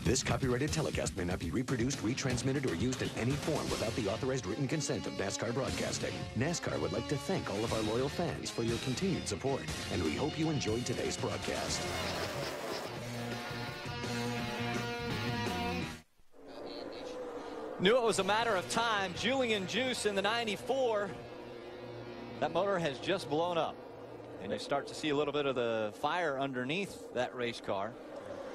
This copyrighted telecast may not be reproduced, retransmitted, or used in any form without the authorized written consent of NASCAR Broadcasting. NASCAR would like to thank all of our loyal fans for your continued support, and we hope you enjoyed today's broadcast. Knew it was a matter of time. Julian Juice in the 94. That motor has just blown up. And you start to see a little bit of the fire underneath that race car.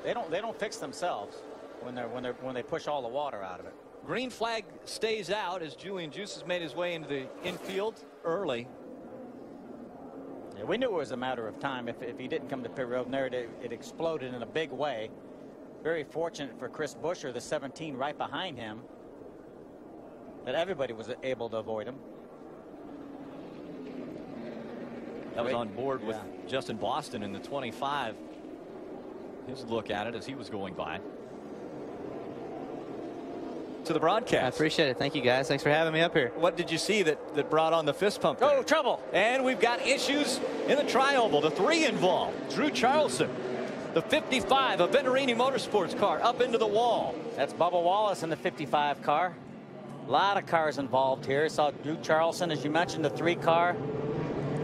They don't fix themselves when they push all the water out of it. Green flag stays out as Julian Juice has made his way into the infield early. Yeah, we knew it was a matter of time. If he didn't come to pit road, and there it exploded in a big way. Very fortunate for Chris Buescher, the 17 right behind him, that everybody was able to avoid him. That was on board with Justin Boston in the 25. His look at it as he was going by. To the broadcast. I appreciate it. Thank you, guys. Thanks for having me up here. What did you see that brought on the fist pump there? Oh, trouble. And we've got issues in the tri-oval. The 3 involved. Drew Charlson, the 55 of Venturini Motorsports car, up into the wall. That's Bubba Wallace in the 55 car. A lot of cars involved here. Saw Drew Charlson, as you mentioned, the 3 car.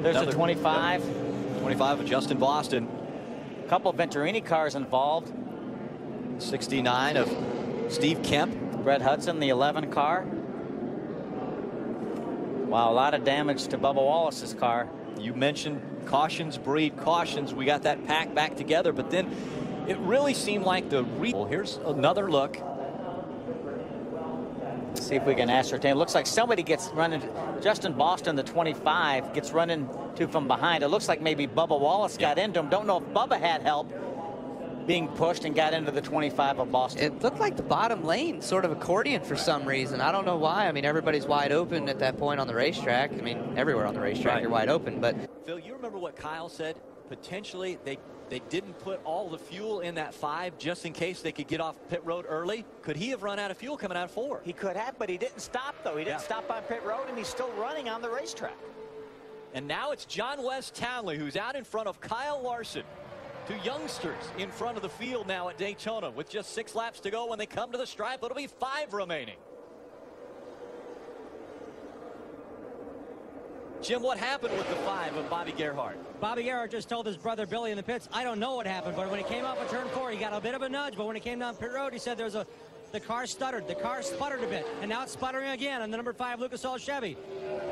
There's a 25. Yep. 25 of Justin Boston. A couple of Venturini cars involved. 69 of Steve Kemp. Brett Hudson, the 11 car. Wow, a lot of damage to Bubba Wallace's car. You mentioned cautions breed cautions. We got that pack back together, but then it really seemed like well, here's another look. Let's see if we can ascertain. Looks like somebody gets running. Justin Boston, the 25, gets run into from behind. It looks like maybe Bubba Wallace got into him. Don't know if Bubba had help being pushed and got into the 25 of Boston. It looked like the bottom lane sort of accordion for some reason. I don't know why. I mean, everybody's wide open at that point on the racetrack. I mean, everywhere on the racetrack you're wide open. But Phil, you remember what Kyle said? Potentially they didn't put all the fuel in that 5 just in case they could get off pit road early. Could he have run out of fuel coming out of 4? He could have, but he didn't stop, though. He didn't stop on pit road, and he's still running on the racetrack. And now it's John West Townley who's out in front of Kyle Larson. 2 youngsters in front of the field now at Daytona with just 6 laps to go. When they come to the stripe, it'll be 5 remaining. Jim, what happened with the 5 of Bobby Gerhart? Bobby Gerhart just told his brother Billy in the pits, I don't know what happened, but when he came off of turn 4, he got a bit of a nudge, but when he came down pit road, he said the car stuttered. The car sputtered a bit, and now it's sputtering again on the number 5 Lucas Oil Chevy.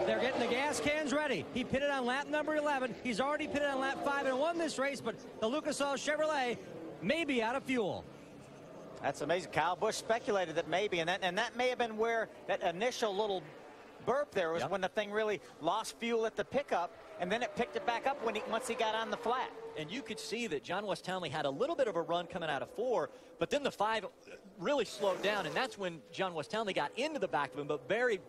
They're getting the gas cans ready. He pitted on lap number 11. He's already pitted on lap 5 and won this race, but the Lucas Oil Chevrolet may be out of fuel. That's amazing. Kyle Busch speculated that maybe, and that may have been where that initial little burp there was when the thing really lost fuel at the pickup, and then it picked it back up once he got on the flat. And you could see that John West Townley had a little bit of a run coming out of 4, but then the 5 really slowed down, and that's when John West Townley got into the back of him, but very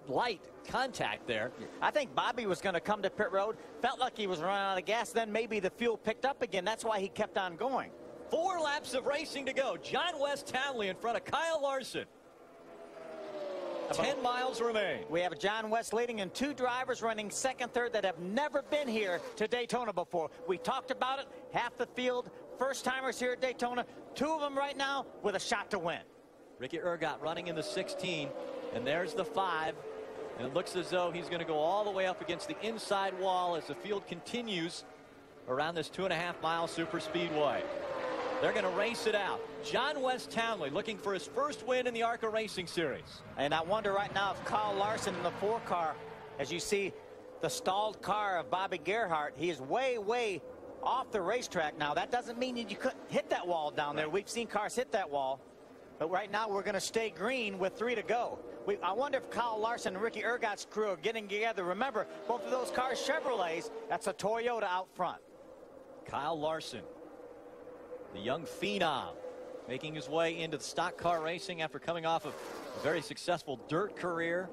light contact there. I think Bobby was going to come to pit road, felt like he was running out of gas, then maybe the fuel picked up again. That's why he kept on going. 4 laps of racing to go. John West Townley in front of Kyle Larson. 10 miles remain. We have John West leading and 2 drivers running second, third that have never been here to Daytona before. We talked about it. Half the field, first timers here at Daytona. 2 of them right now with a shot to win. Ricky Ergot running in the 16, and there's the 5. And it looks as though he's going to go all the way up against the inside wall as the field continues around this 2.5-mile super speedway. They're going to race it out. John West Townley looking for his first win in the Arca Racing Series. And I wonder right now if Kyle Larson in the 4 car, as you see the stalled car of Bobby Gerhart, he is way off the racetrack now. That doesn't mean you couldn't hit that wall down there. We've seen cars hit that wall. But right now we're going to stay green with 3 to go. I wonder if Kyle Larson and Ricky Ergot's crew are getting together. Remember, both of those cars Chevrolets. That's a Toyota out front. Kyle Larson, the young phenom, making his way into the stock car racing after coming off of a very successful dirt career.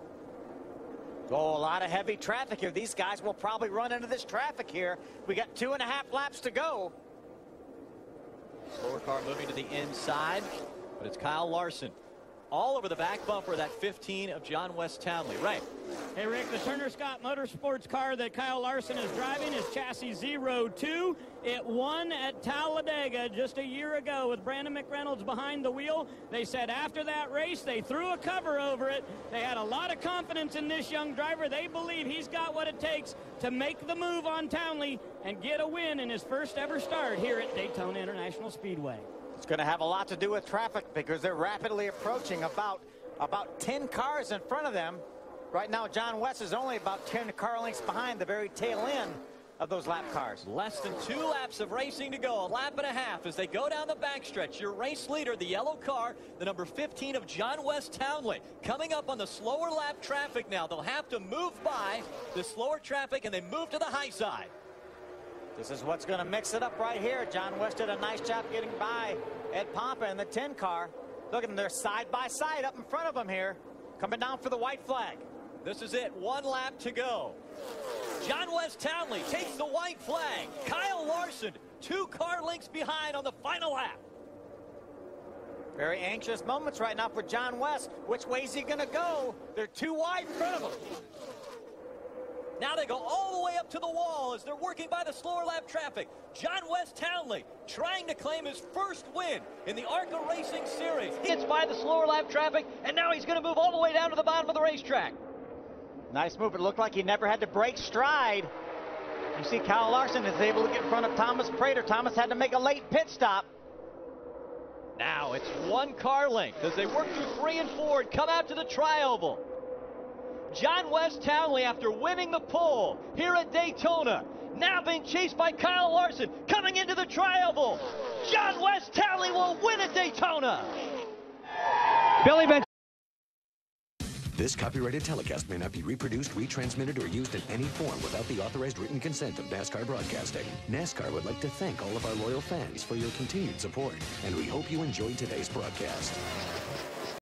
Oh, a lot of heavy traffic here. These guys will probably run into this traffic here. We got 2.5 laps to go. Slower car moving to the inside, but it's Kyle Larson all over the back bumper of that 15 of John West Townley. Right. Hey, Rick, the Turner Scott Motorsports car that Kyle Larson is driving is chassis 02. It won at Talladega just a year ago with Brandon McReynolds behind the wheel. They said after that race, they threw a cover over it. They had a lot of confidence in this young driver. They believe he's got what it takes to make the move on Townley and get a win in his first ever start here at Daytona International Speedway. It's going to have a lot to do with traffic because they're rapidly approaching about 10 cars in front of them. Right now, John West is only about 10 car lengths behind the very tail end of those lap cars. Less than 2 laps of racing to go, a lap and a half as they go down the backstretch. Your race leader, the yellow car, the number 15 of John West Townley, coming up on the slower lap traffic now. They'll have to move by the slower traffic and they move to the high side. This is what's going to mix it up right here. John West did a nice job getting by Ed Pompa in the 10 car. Look at them, they're side by side up in front of them here, coming down for the white flag. This is it, 1 lap to go. John West Townley takes the white flag. Kyle Larson, 2 car lengths behind on the final lap. Very anxious moments right now for John West. Which way is he going to go? They're too wide in front of him. Now they go all the way up to the wall as they're working by the slower lap traffic. John West Townley trying to claim his first win in the Arca Racing Series. He gets by the slower lap traffic, and now he's going to move all the way down to the bottom of the racetrack. Nice move. It looked like he never had to break stride. You see Kyle Larson is able to get in front of Thomas Prater. Thomas had to make a late pit stop. Now it's 1 car length as they work through 3 and 4 and come out to the tri-oval. John West Townley, after winning the pole here at Daytona, now being chased by Kyle Larson, coming into the tri-oval. John West Townley will win at Daytona. Billy Ben. This copyrighted telecast may not be reproduced, retransmitted, or used in any form without the authorized written consent of NASCAR Broadcasting. NASCAR would like to thank all of our loyal fans for your continued support, and we hope you enjoyed today's broadcast.